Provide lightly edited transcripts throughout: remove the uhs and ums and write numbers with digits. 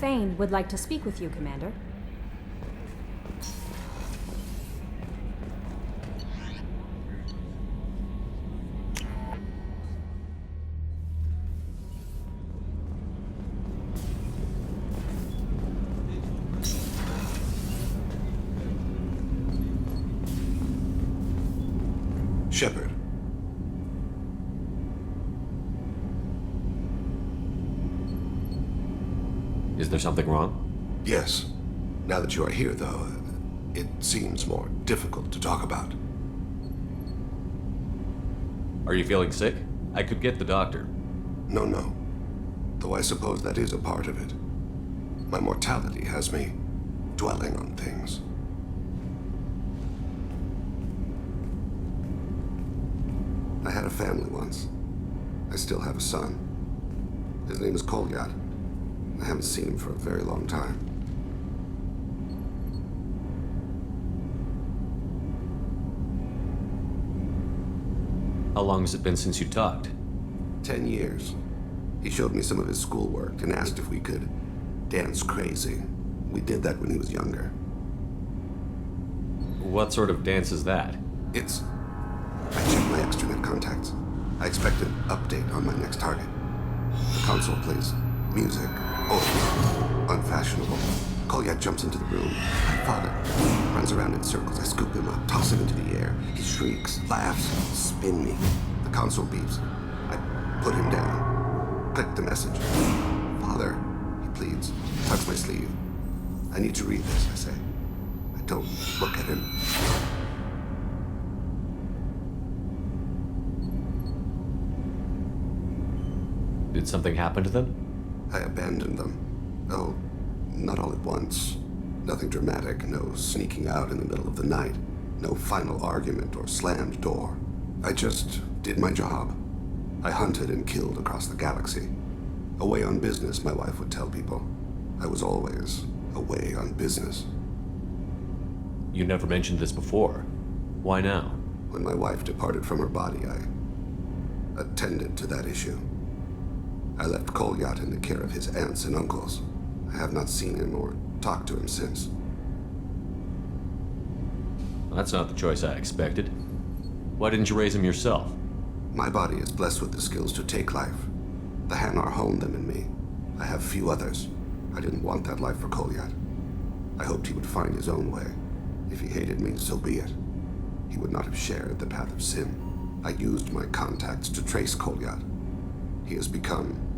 Thane would like to speak with you, Commander. Shepard. Is there something wrong? Yes. Now that you are here, though, it seems more difficult to talk about. Are you feeling sick? I could get the doctor. No. Though I suppose that is a part of it. My mortality has me dwelling on things. I had a family once. I still have a son. His name is Kolyat. I haven't seen him for a very long time. How long has it been since you talked? 10 years. He showed me some of his schoolwork and asked if we could dance crazy. We did that when he was younger. What sort of dance is that? It's... I checked my extranet contacts. I expect an update on my next target. The console plays music. Oh, unfashionable. Kolyat jumps into the room. My father runs around in circles. I scoop him up, toss him into the air. He shrieks, laughs, spin me. The console beeps. I put him down. Click the message. Father, he pleads. Tugs my sleeve. I need to read this, I say. I don't look at him. Did something happen to them? I abandoned them. Oh, not all at once. Nothing dramatic, no sneaking out in the middle of the night, no final argument or slammed door. I just did my job. I hunted and killed across the galaxy. Away on business, my wife would tell people. I was always away on business. You never mentioned this before. Why now? When my wife departed from her body, I attended to that issue. I left Kolyat in the care of his aunts and uncles. I have not seen him or talked to him since. That's not the choice I expected. Why didn't you raise him yourself? My body is blessed with the skills to take life. The Hanar honed them in me. I have few others. I didn't want that life for Kolyat. I hoped he would find his own way. If he hated me, so be it. He would not have shared the path of sin. I used my contacts to trace Kolyat. He has become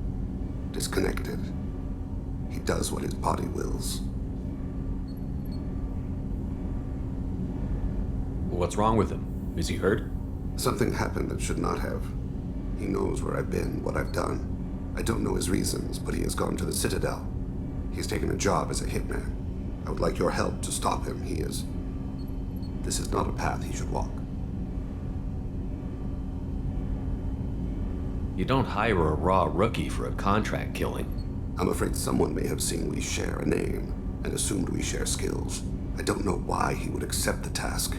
disconnected. He does what his body wills. What's wrong with him? Is he hurt? Something happened that should not have. He knows where I've been, what I've done. I don't know his reasons, but he has gone to the Citadel. He's taken a job as a hitman. I would like your help to stop him. This is not a path he should walk. You don't hire a raw rookie for a contract killing. I'm afraid someone may have seen we share a name and assumed we share skills. I don't know why he would accept the task.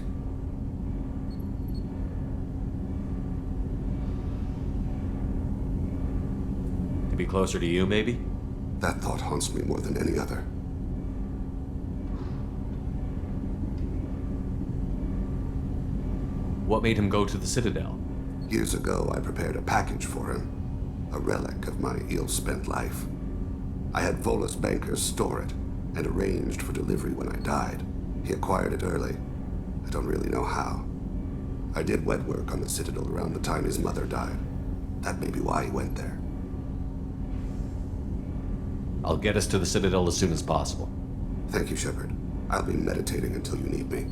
To be closer to you, maybe? That thought haunts me more than any other. What made him go to the Citadel? Years ago, I prepared a package for him. A relic of my ill-spent life. I had Volus bankers store it and arranged for delivery when I died. He acquired it early. I don't really know how. I did wet work on the Citadel around the time his mother died. That may be why he went there. I'll get us to the Citadel as soon as possible. Thank you, Shepard. I'll be meditating until you need me.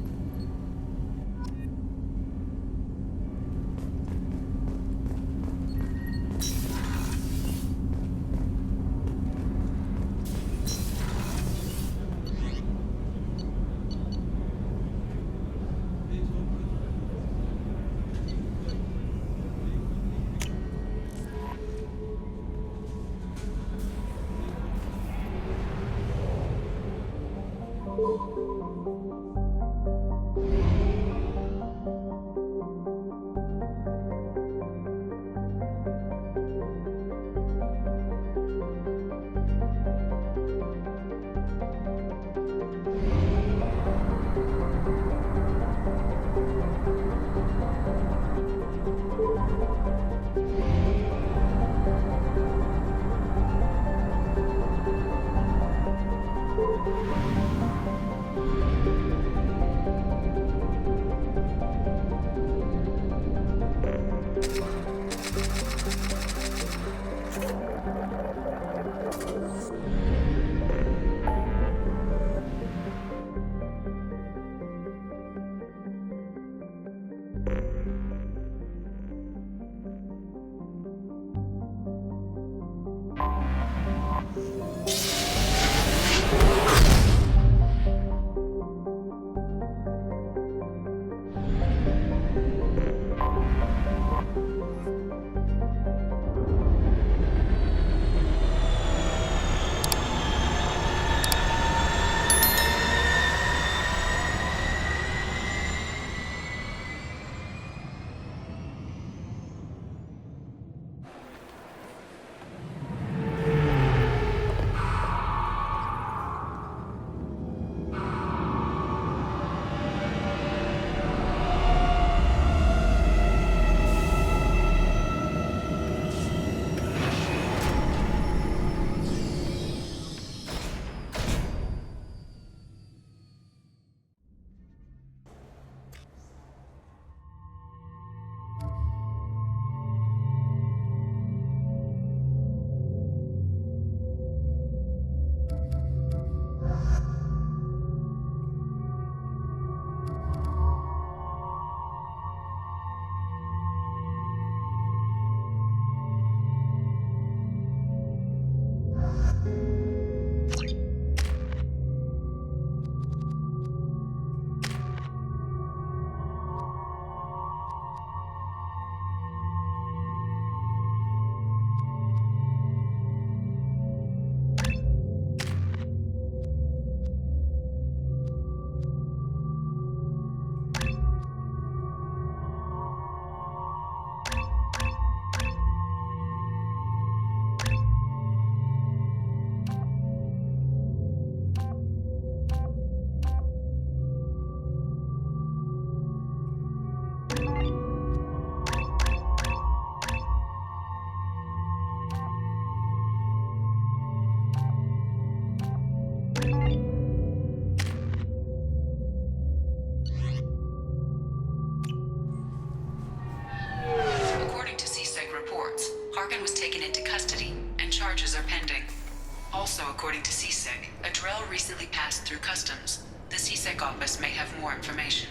Also, according to CSEC, a drill recently passed through customs. The CSEC office may have more information.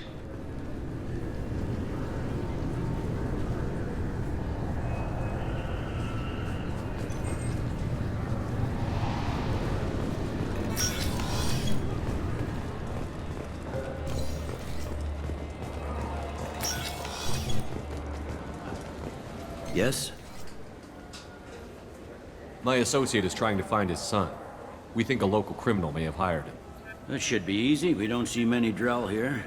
Yes? My associate is trying to find his son. We think a local criminal may have hired him. That should be easy. We don't see many Drell here.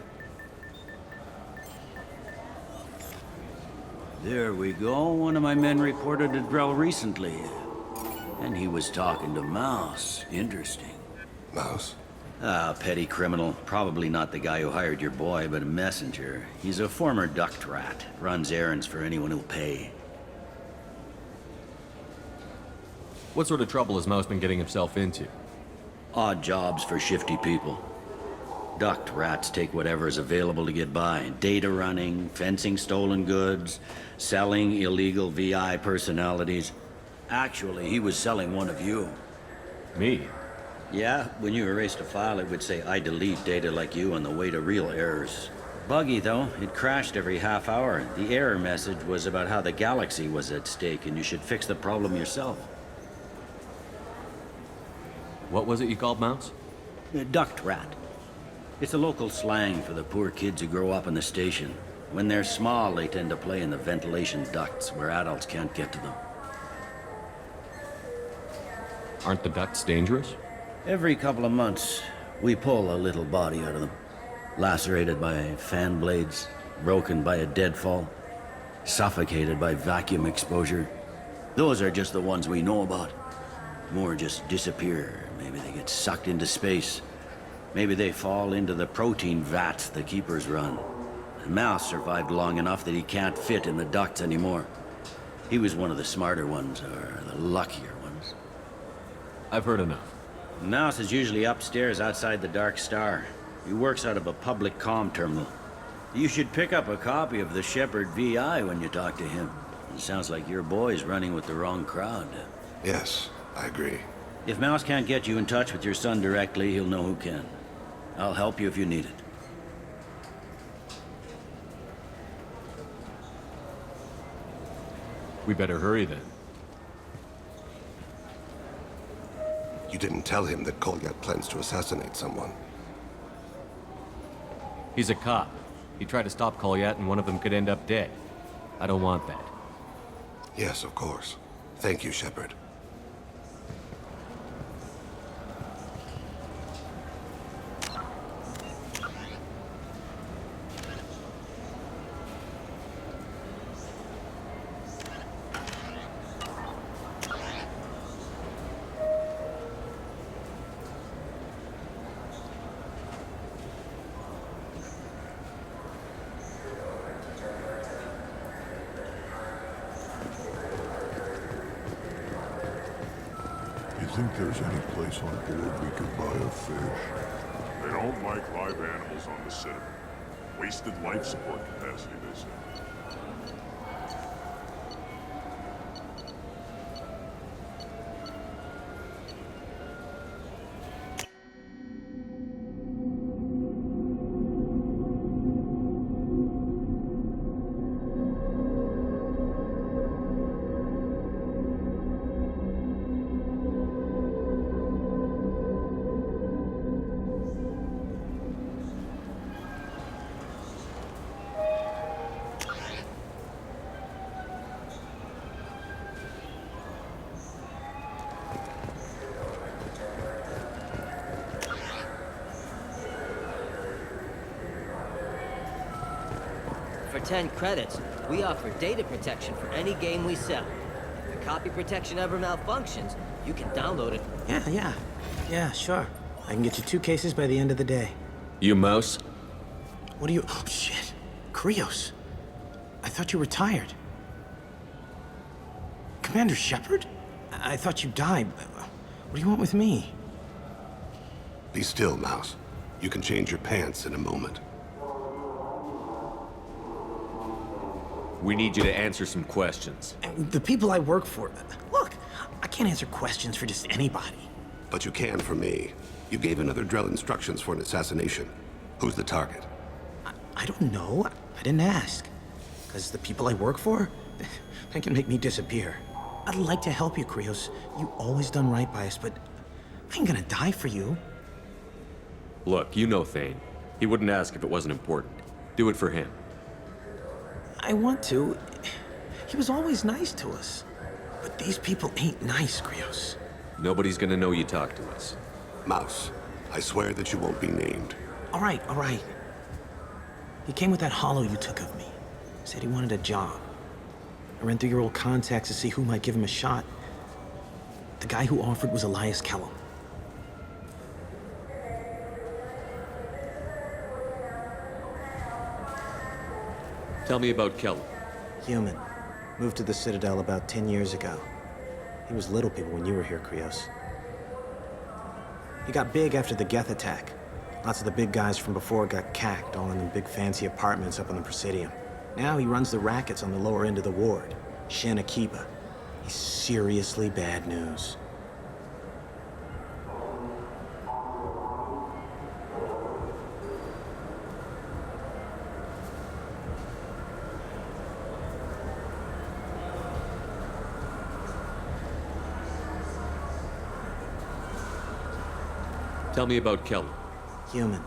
There we go. One of my men reported a Drell recently. And he was talking to Mouse. Interesting. Mouse? Ah, petty criminal. Probably not the guy who hired your boy, but a messenger. He's a former duct rat. Runs errands for anyone who'll pay. What sort of trouble has Mouse been getting himself into? Odd jobs for shifty people. Duct rats take whatever is available to get by. Data running, fencing stolen goods, selling illegal VI personalities. Actually, he was selling one of you. Me? Yeah, when you erased a file, it would say, I delete data like you on the way to real errors. Buggy, though. It crashed every half hour. The error message was about how the galaxy was at stake, and you should fix the problem yourself. What was it you called Mouse? A duct rat. It's a local slang for the poor kids who grow up in the station. When they're small, they tend to play in the ventilation ducts where adults can't get to them. Aren't the ducts dangerous? Every couple of months, we pull a little body out of them. Lacerated by fan blades, broken by a deadfall, suffocated by vacuum exposure. Those are just the ones we know about. More just disappear. Maybe they get sucked into space. Maybe they fall into the protein vats the keepers run. And Mouse survived long enough that he can't fit in the ducts anymore. He was one of the smarter ones, or the luckier ones. I've heard enough. Mouse is usually upstairs outside the Dark Star. He works out of a public comm terminal. You should pick up a copy of the Shepherd VI when you talk to him. It sounds like your boy's running with the wrong crowd. Yes, I agree. If Mouse can't get you in touch with your son directly, he'll know who can. I'll help you if you need it. We better hurry then. You didn't tell him that Kolyat plans to assassinate someone. He's a cop. He tried to stop Kolyat and one of them could end up dead. I don't want that. Yes, of course. Thank you, Shepard. You think there's any place on board we could buy a fish? They don't like live animals on the Citadel. Wasted life support capacity, they say. For 10 credits, we offer data protection for any game we sell. If the copy protection ever malfunctions, you can download it. Yeah, sure. I can get you 2 cases by the end of the day. You Mouse? What are you... Oh, shit. Krios. I thought you were retired. Commander Shepard? I thought you died. What do you want with me? Be still, Mouse. You can change your pants in a moment. We need you to answer some questions. The people I work for... Look, I can't answer questions for just anybody. But you can for me. You gave another Drell instructions for an assassination. Who's the target? I don't know. I didn't ask. Because the people I work for, they can make me disappear. I'd like to help you, Krios. You always done right by us, but I ain't gonna die for you. Look, you know Thane. He wouldn't ask if it wasn't important. Do it for him. I want to. He was always nice to us. But these people ain't nice, Krios. Nobody's gonna know you talk to us. Mouse, I swear that you won't be named. All right. He came with that hollow you took of me. Said he wanted a job. I ran through your old contacts to see who might give him a shot. The guy who offered was Elias Kellum. Tell me about Kellum. Human. Moved to the Citadel about 10 years ago. He was little people when you were here, Krios. He got big after the Geth attack. Lots of the big guys from before got cacked, all in them big fancy apartments up on the Presidium. Now he runs the rackets on the lower end of the ward, Shin Akiba. He's seriously bad news. Tell me about Kellum. Human.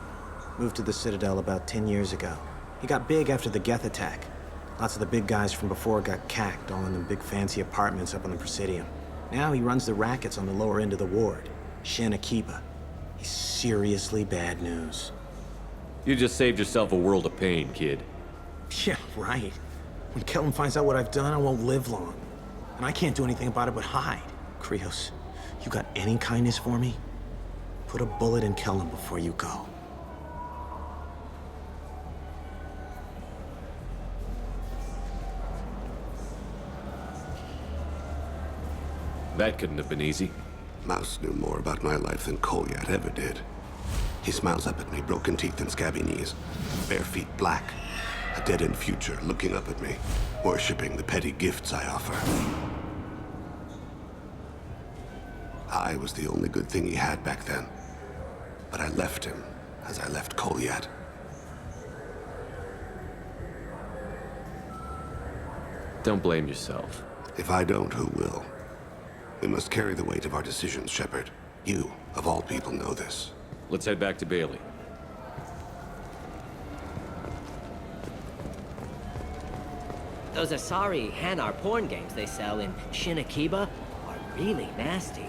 Moved to the Citadel about 10 years ago. He got big after the Geth attack. Lots of the big guys from before got cacked, all in them big fancy apartments up on the Presidium. Now he runs the rackets on the lower end of the ward, Shin Akiba. He's seriously bad news. You just saved yourself a world of pain, kid. Yeah, right. When Kellum finds out what I've done, I won't live long. And I can't do anything about it but hide. Krios, you got any kindness for me? Put a bullet in Kellum before you go. That couldn't have been easy. Mouse knew more about my life than Kolyat ever did. He smiles up at me, broken teeth and scabby knees. Bare feet black. A dead-end future looking up at me, worshipping the petty gifts I offer. I was the only good thing he had back then. But I left him, as I left Kolyat. Don't blame yourself. If I don't, who will? We must carry the weight of our decisions, Shepard. You, of all people, know this. Let's head back to Bailey. Those Asari Hanar porn games they sell in Shinakiba are really nasty.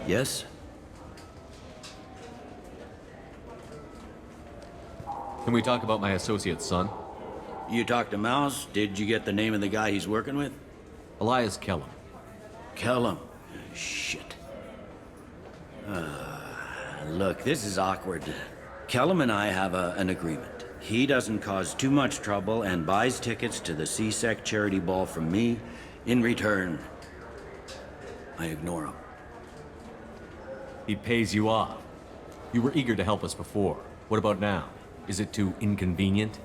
Yes? Can we talk about my associate's son? You talked to Mouse? Did you get the name of the guy he's working with? Elias Kellum. Kellum. Shit. Look, this is awkward. Kellum and I have an agreement. He doesn't cause too much trouble and buys tickets to the CSEC charity ball from me. In return, I ignore him. He pays you off. You were eager to help us before. What about now? Is it too inconvenient?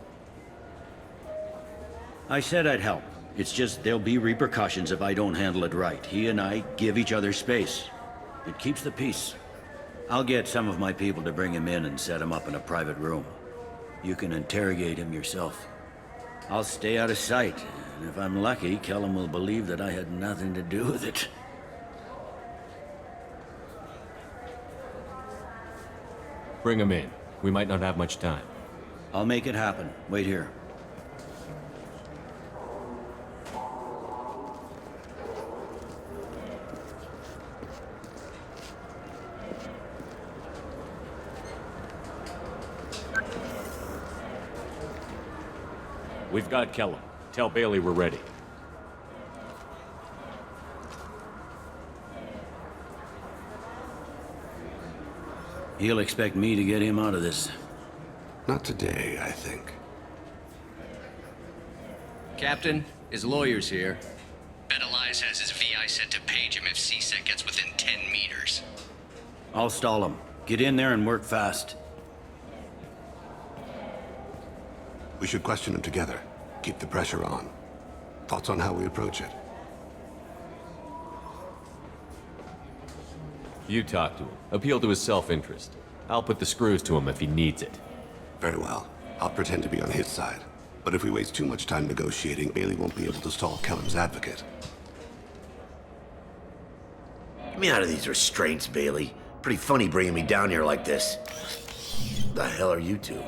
I said I'd help. It's just there'll be repercussions if I don't handle it right. He and I give each other space. It keeps the peace. I'll get some of my people to bring him in and set him up in a private room. You can interrogate him yourself. I'll stay out of sight, and if I'm lucky, Kellum will believe that I had nothing to do with it. Bring him in. We might not have much time. I'll make it happen. Wait here. We've got Kellum. Tell Bailey we're ready. He'll expect me to get him out of this. Not today, I think. Captain, his lawyer's here. Bet Elias has his VI set to page him if CSEC gets within 10 meters. I'll stall him. Get in there and work fast. We should question him together. Keep the pressure on. Thoughts on how we approach it? You talk to him. Appeal to his self-interest. I'll put the screws to him if he needs it. Very well. I'll pretend to be on his side. But if we waste too much time negotiating, Bailey won't be able to stall Kellum's advocate. Get me out of these restraints, Bailey. Pretty funny bringing me down here like this. The hell are you two?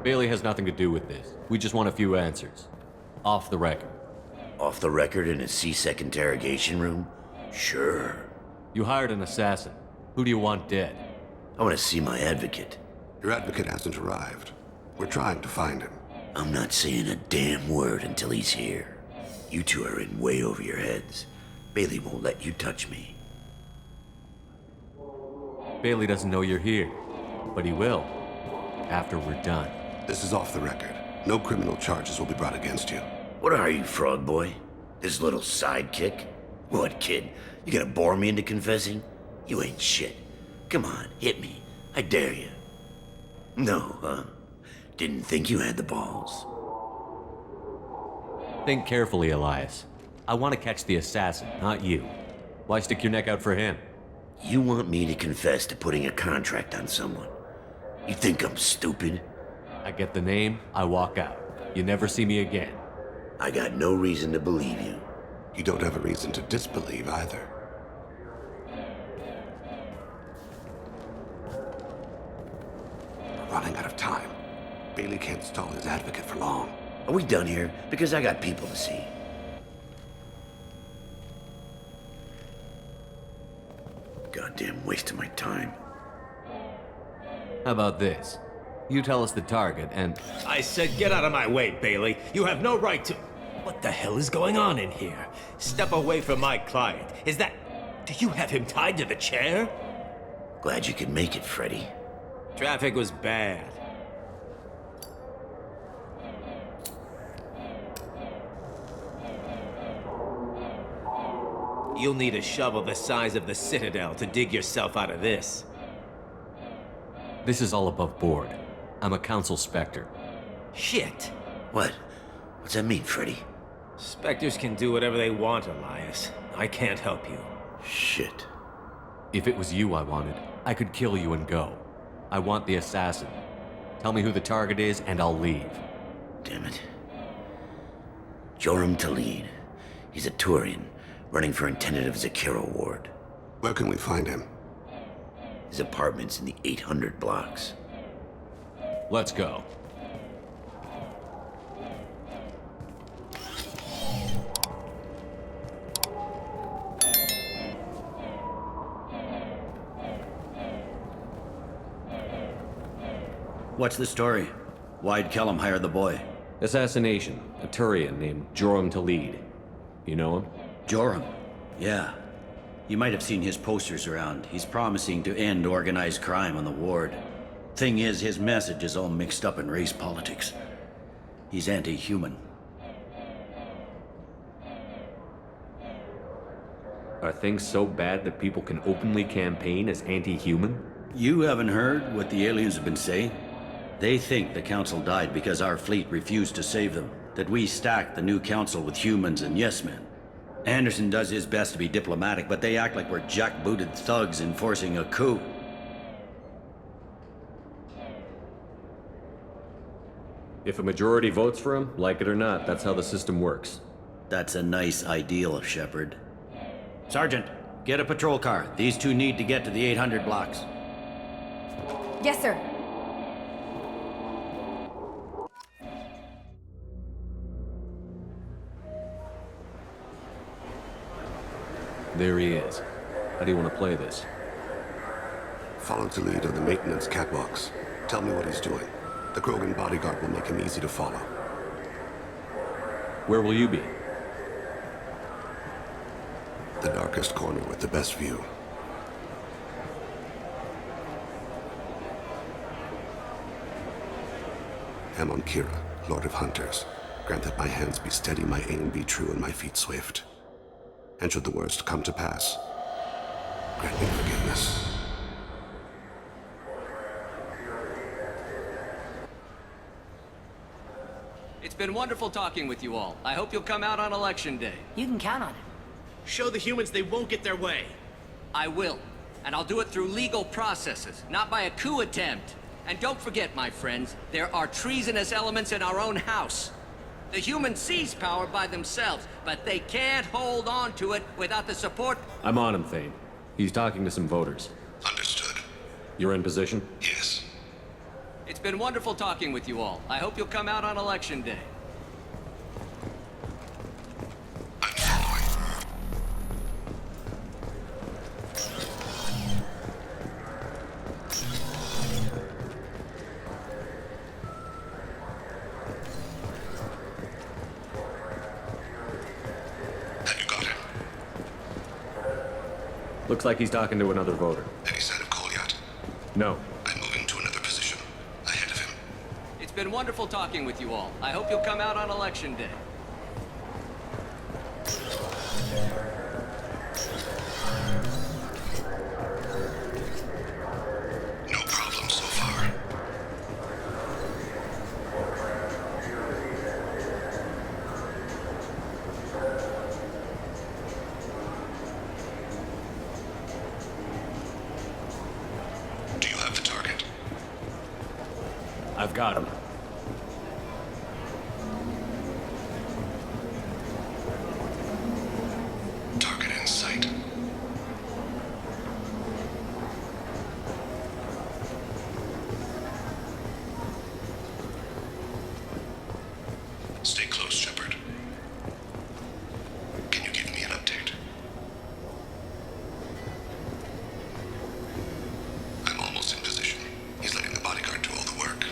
Bailey has nothing to do with this. We just want a few answers. Off the record. Off the record in a CSEC interrogation room? Sure. You hired an assassin. Who do you want dead? I want to see my advocate. Your advocate hasn't arrived. We're trying to find him. I'm not saying a damn word until he's here. You two are in way over your heads. Bailey won't let you touch me. Bailey doesn't know you're here. But he will. After we're done. This is off the record. No criminal charges will be brought against you. What are you, frog boy? His little sidekick? What, kid? You gonna bore me into confessing? You ain't shit. Come on, hit me. I dare you. No, huh? Didn't think you had the balls. Think carefully, Elias. I want to catch the assassin, not you. Why stick your neck out for him? You want me to confess to putting a contract on someone? You think I'm stupid? I get the name, I walk out. You never see me again. I got no reason to believe you. You don't have a reason to disbelieve either. We're running out of time. Bailey can't stall his advocate for long. Are we done here? Because I got people to see. Goddamn waste of my time. How about this? You tell us the target, and... I said get out of my way, Bailey. You have no right to... What the hell is going on in here? Step away from my client. Is that... Do you have him tied to the chair? Glad you could make it, Freddy. Traffic was bad. You'll need a shovel the size of the Citadel to dig yourself out of this. This is all above board. I'm a council specter. Shit. What? What's that mean, Freddy? Spectres can do whatever they want, Elias. I can't help you. Shit. If it was you I wanted, I could kill you and go. I want the assassin. Tell me who the target is, and I'll leave. Damn it. Joram Talid. He's a Turian, running for a tentative Zakira ward. Where can we find him? His apartment's in the 800 blocks. Let's go. What's the story? Why'd Kellum hire the boy? Assassination. A Turian named Joram Talid. You know him? Joram? Yeah. You might have seen his posters around. He's promising to end organized crime on the ward. Thing is, his message is all mixed up in race politics. He's anti-human. Are things so bad that people can openly campaign as anti-human? You haven't heard what the aliens have been saying? They think the council died because our fleet refused to save them. That we stacked the new council with humans and yes-men. Anderson does his best to be diplomatic, but they act like we're jackbooted thugs enforcing a coup. If a majority votes for him, like it or not, that's how the system works. That's a nice ideal, Shepard. Sergeant, get a patrol car. These two need to get to the 800 blocks. Yes, sir. There he is. How do you want to play this? Follow the lead of the maintenance catwalks. Tell me what he's doing. The Krogan bodyguard will make him easy to follow. Where will you be? The darkest corner with the best view. Amon Kira, Lord of Hunters. Grant that my hands be steady, my aim be true, and my feet swift. And should the worst come to pass, grant me forgiveness. It's been wonderful talking with you all. I hope you'll come out on election day. You can count on it. Show the humans they won't get their way. I will. And I'll do it through legal processes, not by a coup attempt. And don't forget, my friends, there are treasonous elements in our own house. The humans seize power by themselves, but they can't hold on to it without the support... I'm on him, Thane. He's talking to some voters. Understood. You're in position? Yes. It's been wonderful talking with you all. I hope you'll come out on election day. I'm following. Have you got him? Looks like he's talking to another voter. Any sign of Kolyat? No. I'm moving to another position. Ahead of him. It's been wonderful talking with you all. I hope you'll come out on election day. No problem so far. Do you have the target? I've got him. Target in sight. Stay close, Shepard. Can you give me an update? I'm almost in position. He's letting the bodyguard do all the work.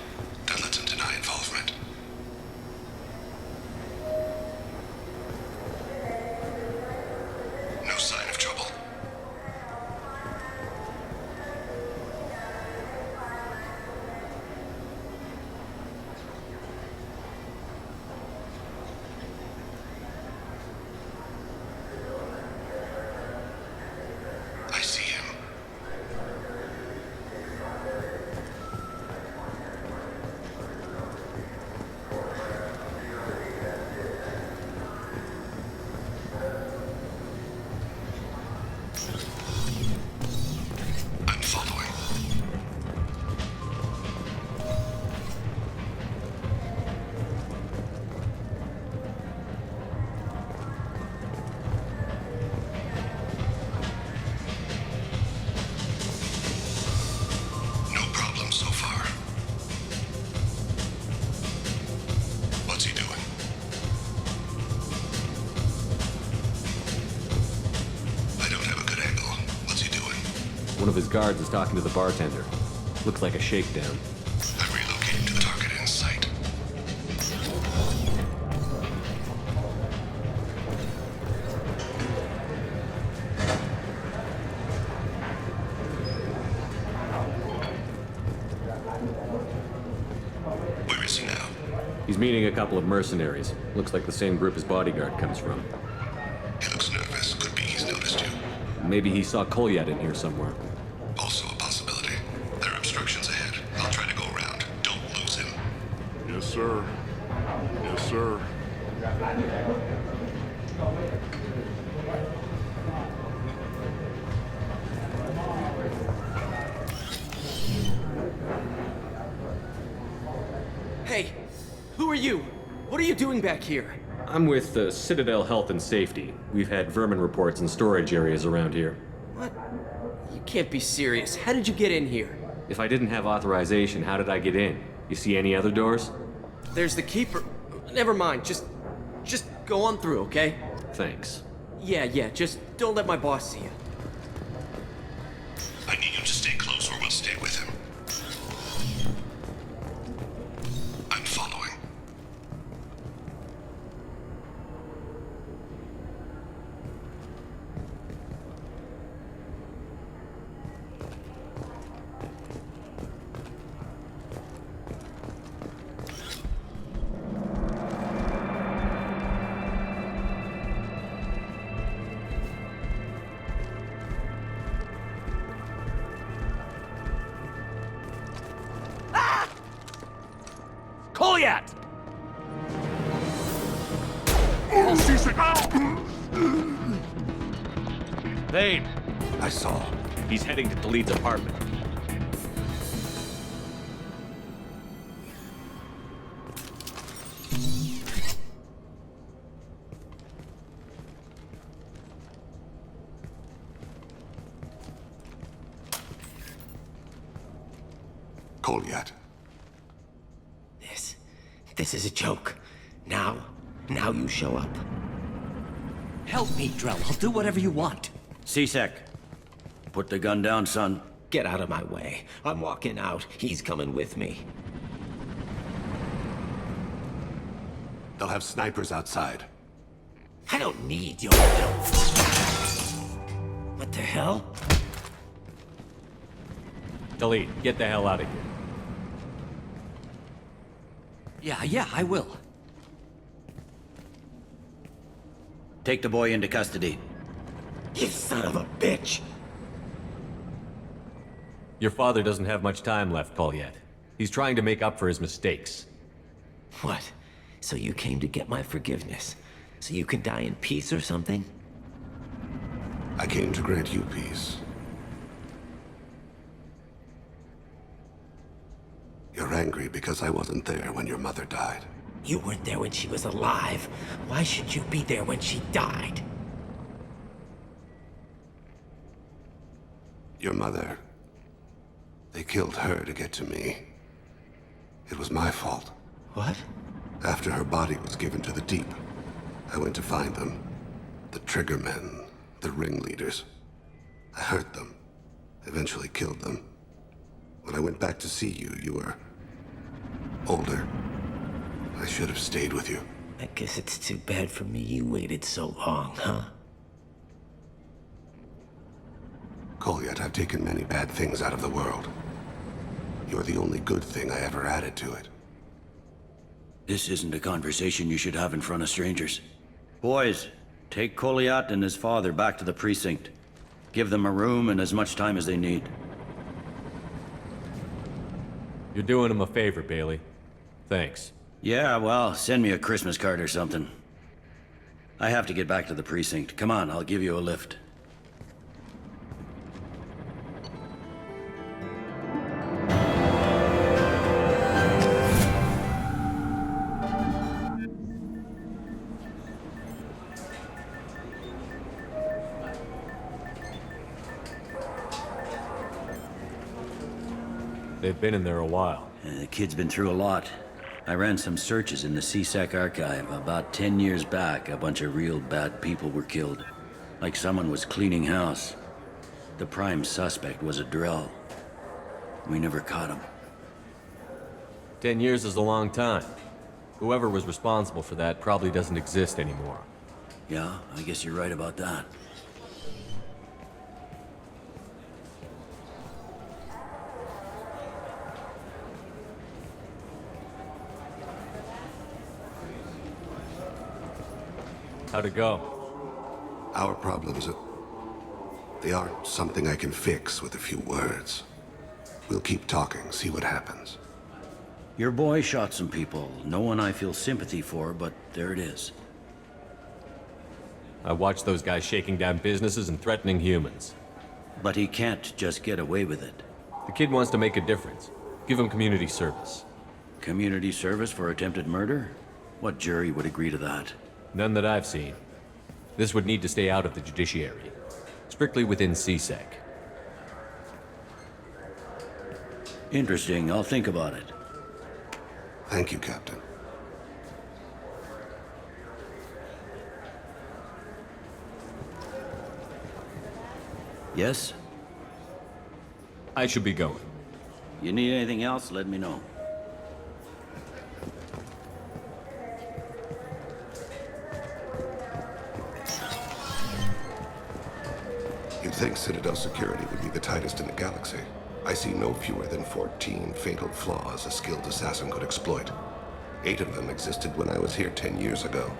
his guards is talking to the bartender. Looks like a shakedown. I'm relocating to the target in sight. Where is he now? He's meeting a couple of mercenaries. Looks like the same group his bodyguard comes from. He looks nervous. Could be he's noticed you. Maybe he saw Kolyat in here somewhere. Also a possibility. There are obstructions ahead. I'll try to go around. Don't lose him. Yes, sir. Yes, sir. Hey, who are you? What are you doing back here? I'm with the Citadel Health and Safety. We've had vermin reports in storage areas around here. What? You can't be serious. How did you get in here? If I didn't have authorization, how did I get in? You see any other doors? There's the keeper. Never mind. Just go on through, okay? Thanks. Yeah. Just don't let my boss see you. I need you to stay close or we'll stay with him. I'm following. Kolyat! Thane! I saw. He's heading to Khalid's apartment. Kolyat. This is a joke. Now you show up. Help me, Drell. I'll do whatever you want. C-Sec, put the gun down, son. Get out of my way. I'm walking out. He's coming with me. They'll have snipers outside. I don't need your help. What the hell? Khalid, get the hell out of here. Yeah, I will. Take the boy into custody. You son of a bitch! Your father doesn't have much time left, Kolyat. He's trying to make up for his mistakes. What? So you came to get my forgiveness? So you can die in peace or something? I came to grant you peace. You're angry because I wasn't there when your mother died. You weren't there when she was alive. Why should you be there when she died? Your mother... They killed her to get to me. It was my fault. What? After her body was given to the Deep, I went to find them. The Triggermen, the ringleaders. I hurt them. Eventually killed them. When I went back to see you, you were... older. I should have stayed with you. I guess it's too bad for me you waited so long, huh? Kolyat, I've taken many bad things out of the world. You're the only good thing I ever added to it. This isn't a conversation you should have in front of strangers. Boys, take Kolyat and his father back to the precinct. Give them a room and as much time as they need. You're doing him a favor, Bailey. Thanks. Yeah, well, send me a Christmas card or something. I have to get back to the precinct. Come on, I'll give you a lift. They've been in there a while. The kid's been through a lot. I ran some searches in the C-Sec archive. About 10 years back, a bunch of real bad people were killed. Like someone was cleaning house. The prime suspect was a Drell. We never caught him. 10 years is a long time. Whoever was responsible for that probably doesn't exist anymore. Yeah, I guess you're right about that. How'd it go? Our problems, they aren't something I can fix with a few words. We'll keep talking, see what happens. Your boy shot some people. No one I feel sympathy for, but there it is. I watched those guys shaking down businesses and threatening humans. But he can't just get away with it. The kid wants to make a difference. Give him community service. Community service for attempted murder? What jury would agree to that? None that I've seen. This would need to stay out of the judiciary. Strictly within CSEC. Interesting. I'll think about it. Thank you, Captain. Yes? I should be going. You need anything else, let me know. You'd think Citadel security would be the tightest in the galaxy. I see no fewer than 14 fatal flaws a skilled assassin could exploit. 8 of them existed when I was here 10 years ago.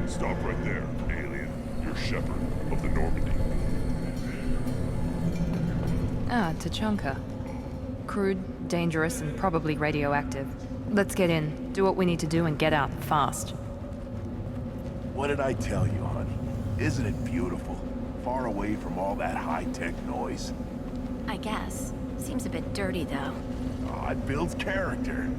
Stop right there, alien. You're Shepherd of the Normandy. Ah, Tuchanka. Crude, dangerous, and probably radioactive. Let's get in, do what we need to do, and get out fast. What did I tell you, honey? Isn't it beautiful? Far away from all that high-tech noise. I guess. Seems a bit dirty, though. Oh, it builds character.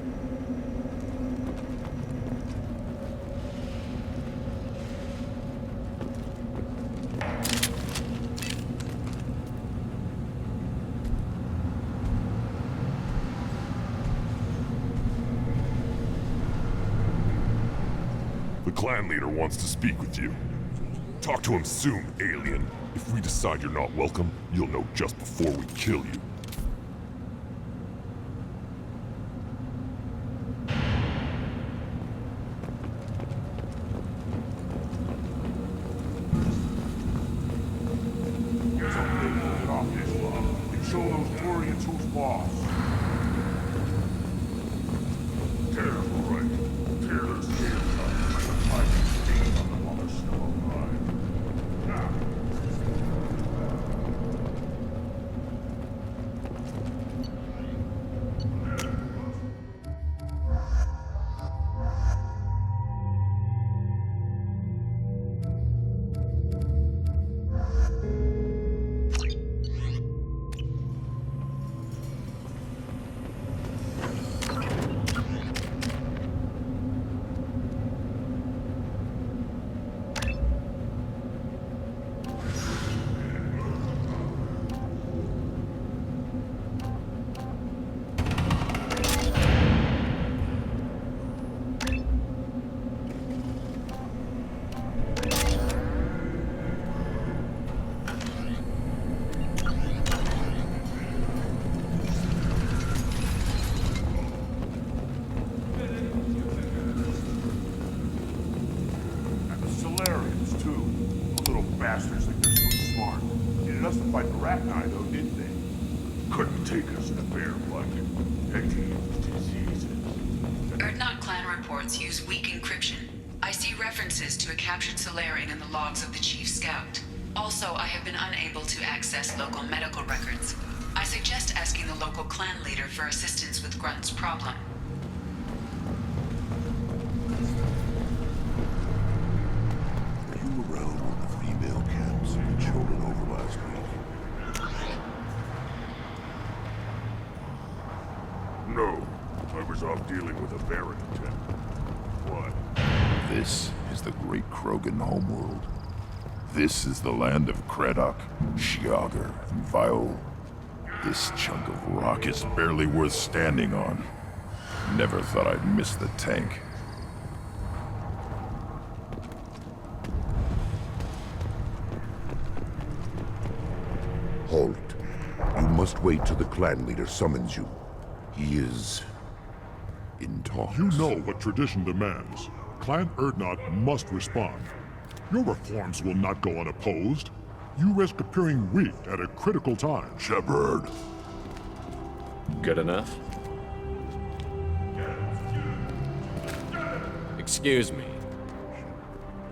clan leader wants to speak with you. Talk to him soon, alien. If we decide you're not welcome, you'll know just before we kill you. Here's a big get off this love and show those Orients who's boss. Careful, right? Tear their skins up like a fighting stain on them while they're still alive. Now. Bastards think they're so smart. Needed us to fight the Rite, though, didn't they? Couldn't take us in a bear blanket. Diseases. Erdnot clan reports use weak encryption. I see references to a captured Solarian in the logs of the Chief Scout. Also, I have been unable to access local medical records. I suggest asking the local clan leader for assistance with Grunt's problem. Children over last week. No, I was off dealing with a Baron attempt. What? This is the great Krogan homeworld. This is the land of Kredok, Shiagar, and Viol. This chunk of rock is barely worth standing on. Never thought I'd miss the tank. Halt. You must wait till the clan leader summons you. He is in talks. You know what tradition demands. Clan Erdnot must respond. Your reforms will not go unopposed. You risk appearing weak at a critical time. Shepard. Good enough? Excuse me.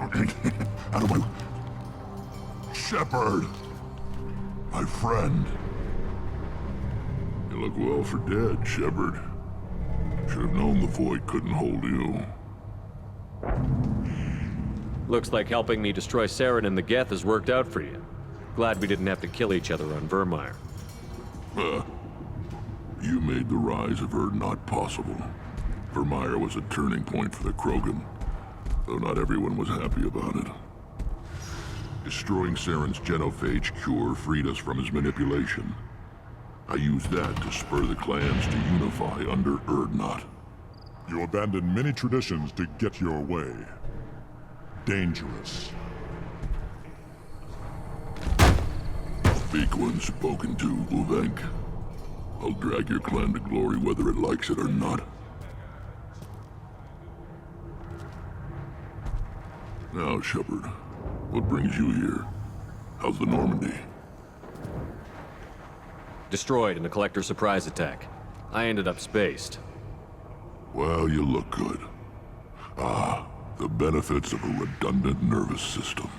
Out of my... Shepard! My friend. You look well for dead, Shepard. Should have known the Void couldn't hold you. Looks like helping me destroy Saren and the Geth has worked out for you. Glad we didn't have to kill each other on Vermeer. You made the rise of Erdnot possible. Vermeer was a turning point for the Krogan, though not everyone was happy about it. Destroying Saren's genophage cure freed us from his manipulation. I used that to spur the clans to unify under Erdnot. You abandoned many traditions to get your way. Dangerous. Speak when spoken to, Uvenk. I'll drag your clan to glory whether it likes it or not. Now, Shepard. What brings you here? How's the Normandy? Destroyed in a collector surprise attack. I ended up spaced. Well, you look good. Ah, the benefits of a redundant nervous system.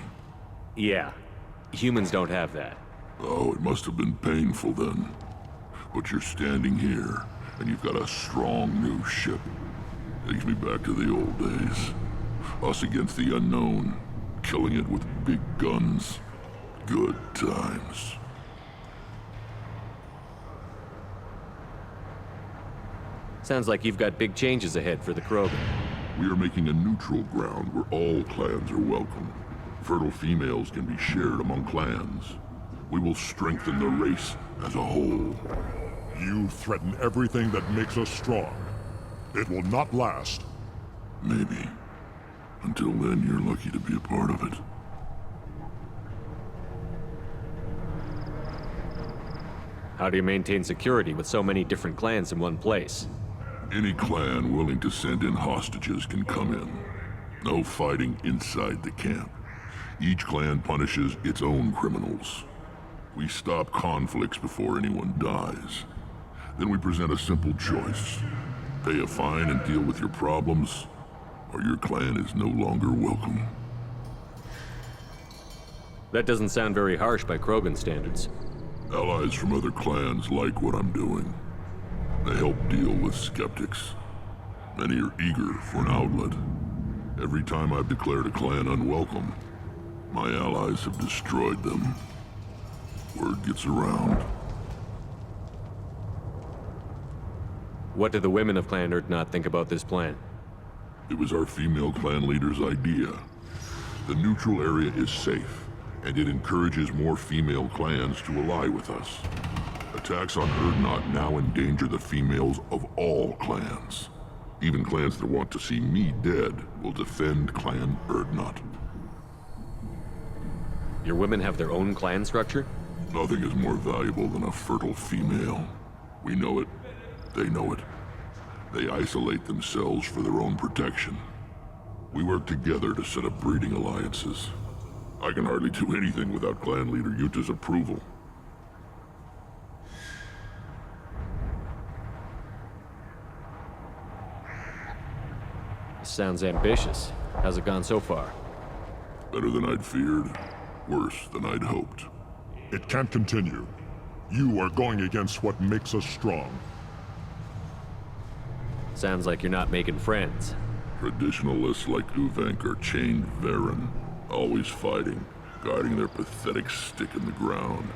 Yeah. Humans don't have that. Oh, it must have been painful then. But you're standing here, and you've got a strong new ship. Takes me back to the old days. Us against the unknown. Killing it with big guns. Good times. Sounds like you've got big changes ahead for the Krogan. We are making a neutral ground where all clans are welcome. Fertile females can be shared among clans. We will strengthen the race as a whole. You threaten everything that makes us strong. It will not last. Maybe. Until then, you're lucky to be a part of it. How do you maintain security with so many different clans in one place? Any clan willing to send in hostages can come in. No fighting inside the camp. Each clan punishes its own criminals. We stop conflicts before anyone dies. Then we present a simple choice. Pay a fine and deal with your problems, or your clan is no longer welcome. That doesn't sound very harsh by Krogan standards. Allies from other clans like what I'm doing. They help deal with skeptics. Many are eager for an outlet. Every time I've declared a clan unwelcome, my allies have destroyed them. Word gets around. What do the women of Clan Urdnot think about this plan? It was our female clan leader's idea. The neutral area is safe, and it encourages more female clans to ally with us. Attacks on Urdnot now endanger the females of all clans. Even clans that want to see me dead will defend Clan Urdnot. Your women have their own clan structure? Nothing is more valuable than a fertile female. We know it. They know it. They isolate themselves for their own protection. We work together to set up breeding alliances. I can hardly do anything without clan leader Yuta's approval. Sounds ambitious. How's it gone so far? Better than I'd feared. Worse than I'd hoped. It can't continue. You are going against what makes us strong. Sounds like you're not making friends. Traditionalists like Uvenk are chained Varen, always fighting, guarding their pathetic stick in the ground.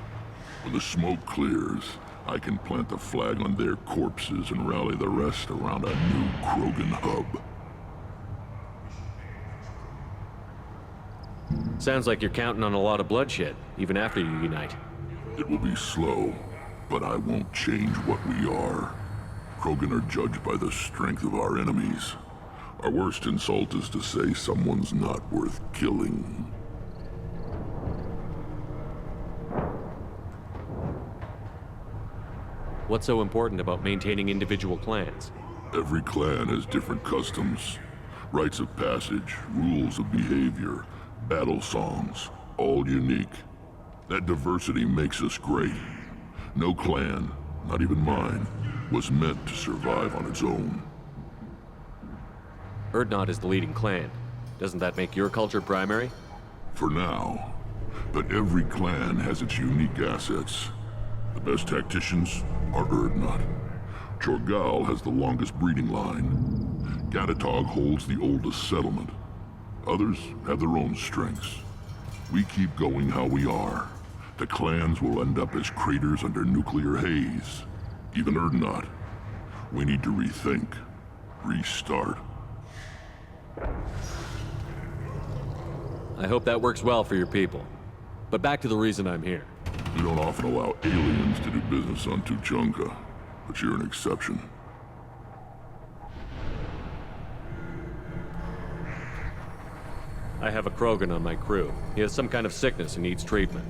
When the smoke clears, I can plant the flag on their corpses and rally the rest around a new Krogan hub. Sounds like you're counting on a lot of bloodshed, even after you unite. It will be slow, but I won't change what we are. Krogan are judged by the strength of our enemies. Our worst insult is to say someone's not worth killing. What's so important about maintaining individual clans? Every clan has different customs, rites of passage, rules of behavior, battle songs, all unique. That diversity makes us great. No clan, not even mine, was meant to survive on its own. Urdnot is the leading clan. Doesn't that make your culture primary? For now. But every clan has its unique assets. The best tacticians are Urdnot. Chorgal has the longest breeding line. Gatatog holds the oldest settlement. Others have their own strengths. We keep going how we are. The clans will end up as craters under nuclear haze. Even Urdnot. We need to rethink. Restart. I hope that works well for your people. But back to the reason I'm here. We don't often allow aliens to do business on Tuchanka, but you're an exception. I have a Krogan on my crew. He has some kind of sickness and needs treatment.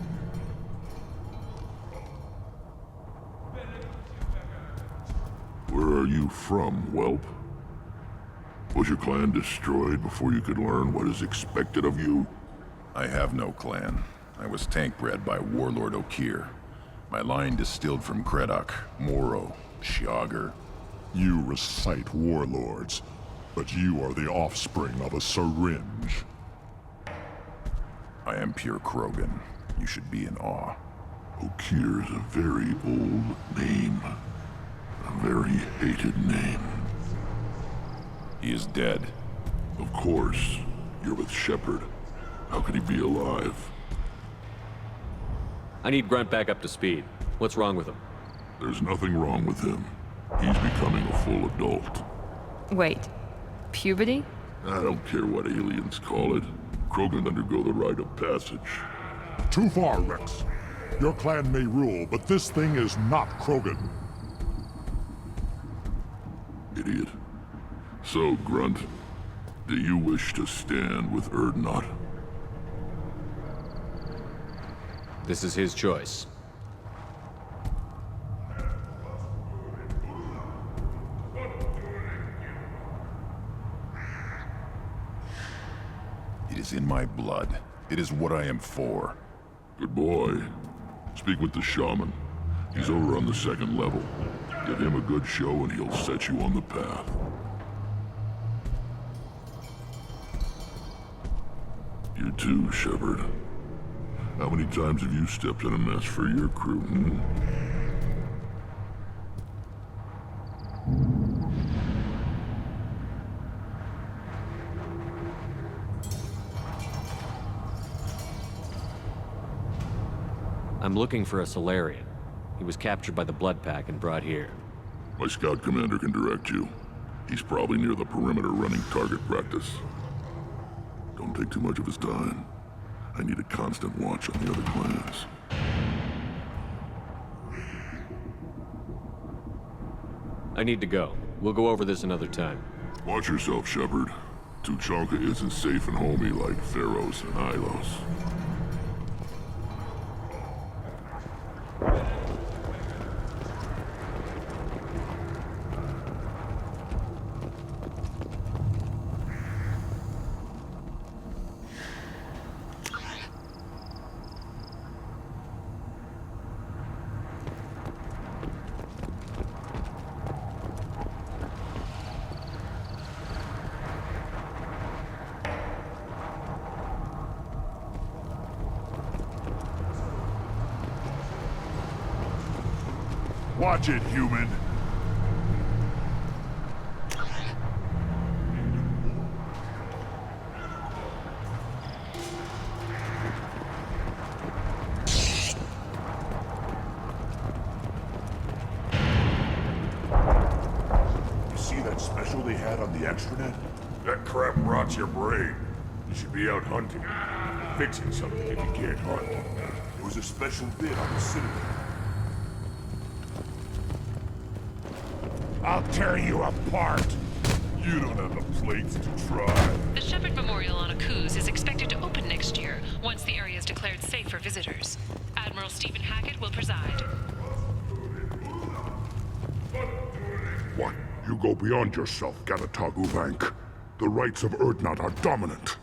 Where are you from, whelp? Was your clan destroyed before you could learn what is expected of you? I have no clan. I was tank bred by Warlord Okir. My line distilled from Kredok, Moro, Shiagar. You recite warlords, but you are the offspring of a syringe. I am pure Krogan. You should be in awe. Okir is a very old name. A very hated name. He is dead. Of course. You're with Shepard. How could he be alive? I need Grunt back up to speed. What's wrong with him? There's nothing wrong with him. He's becoming a full adult. Wait. Puberty? I don't care what aliens call it. Krogan undergo the rite of passage. Too far, Wrex. Your clan may rule, but this thing is not Krogan. Idiot. So, Grunt, Do you wish to stand with Urdnot? This is his choice. It is in my blood. It is what I am for. Good boy. Speak with the shaman. He's over on the second level. Give him a good show and he'll set you on the path. You too, Shepard. How many times have you stepped in a mess for your crew, hmm? I'm looking for a Solarian. He was captured by the Blood Pack and brought here. My scout commander can direct you. He's probably near the perimeter running target practice. Don't take too much of his time. I need a constant watch on the other clans. I need to go. We'll go over this another time. Watch yourself, Shepard. Tuchanka isn't safe and homey like Theros and Ilos. Watch it, human! You see that special they had on the extranet? That crap rots your brain. You should be out hunting. Fixing something if you can't hunt. There was a special bid on the Citadel. I'll tear you apart! You don't have the plates to try. The Shepard Memorial on Akuz is expected to open next year, once the area is declared safe for visitors. Admiral Stephen Hackett will preside. What? You go beyond yourself, Ganatag Uvank. The rights of Urdnot are dominant.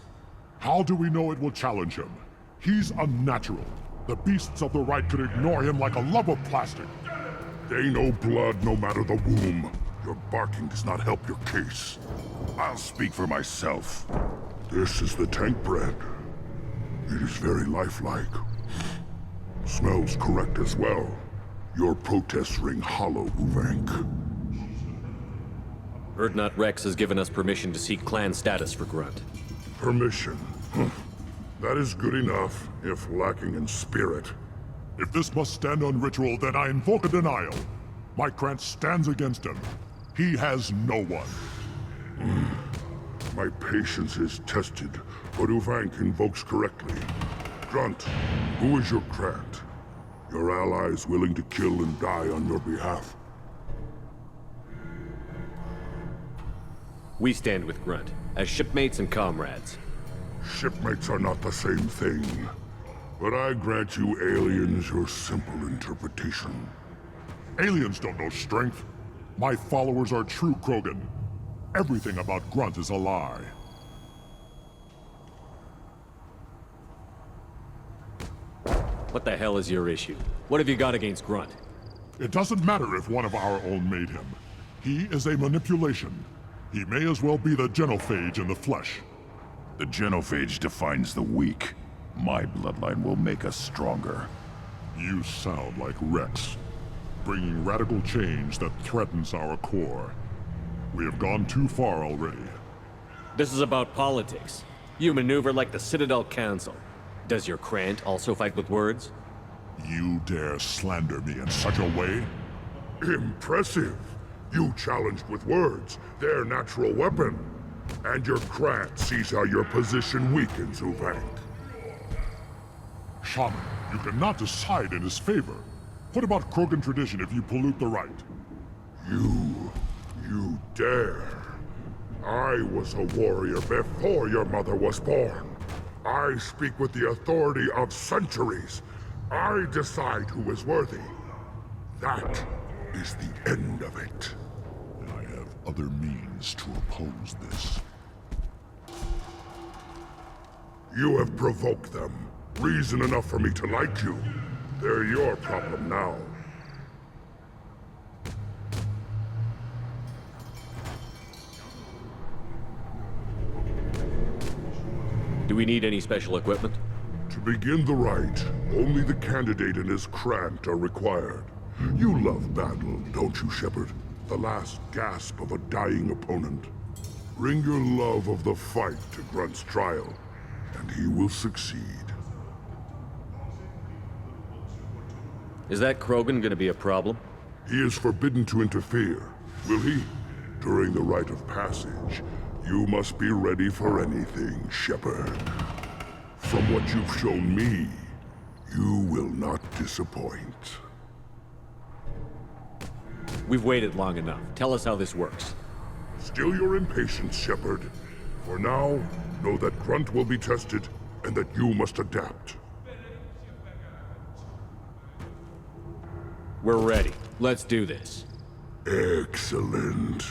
How do we know it will challenge him? He's unnatural. The beasts of the Rite could ignore him like a lump of plastic. They know blood no matter the womb. Your barking does not help your case. I'll speak for myself. This is the tank bread. It is very lifelike. Smells correct as well. Your protests ring hollow, Uvank. Urdnot Wrex has given us permission to seek clan status for Grunt. Permission? That is good enough, if lacking in spirit. If this must stand on ritual, then I invoke a denial. My Grant stands against him. He has no one. My patience is tested, but Uvank invokes correctly. Grunt, who is your Grant? Your allies willing to kill and die on your behalf? We stand with Grunt, as shipmates and comrades. Shipmates are not the same thing. But I grant you aliens your simple interpretation. Aliens don't know strength. My followers are true Krogan. Everything about Grunt is a lie. What the hell is your issue? What have you got against Grunt? It doesn't matter if one of our own made him. He is a manipulation. He may as well be the genophage in the flesh. The genophage defines the weak. My bloodline will make us stronger. You sound like Wrex, bringing radical change that threatens our core. We have gone too far already. This is about politics. You maneuver like the Citadel Council. Does your Krant also fight with words? You dare slander me in such a way? Impressive! You challenged with words, their natural weapon. And your Krant sees how your position weakens, Uvank. Shaman, you cannot decide in his favor. What about Krogan tradition if you pollute the Rite? You dare. I was a warrior before your mother was born. I speak with the authority of centuries. I decide who is worthy. That is the end of it. I have other means to oppose this. You have provoked them. Reason enough for me to like you. They're your problem now. Do we need any special equipment? To begin the rite, only the candidate and his Grant are required. You love battle, don't you, Shepard? The last gasp of a dying opponent. Bring your love of the fight to Grunt's trial, and he will succeed. Is that Krogan gonna be a problem? He is forbidden to interfere, will he? During the rite of passage, you must be ready for anything, Shepard. From what you've shown me, you will not disappoint. We've waited long enough. Tell us how this works. Still your impatience, Shepard. For now, know that Grunt will be tested, and that you must adapt. We're ready. Let's do this. Excellent.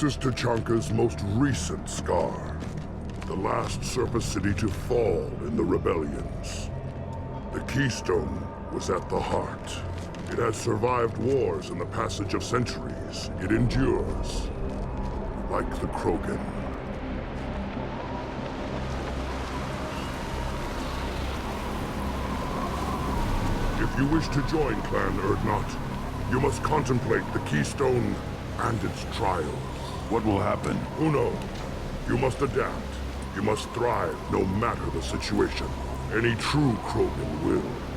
This is Tuchanka's most recent scar. The last surface city to fall in the rebellions. The Keystone was at the heart. It has survived wars and the passage of centuries. It endures. Like the Krogan. If you wish to join Clan Urdnot, you must contemplate the Keystone and its trials. What will happen? Who knows? You must adapt. You must thrive no matter the situation. Any true Krogan will.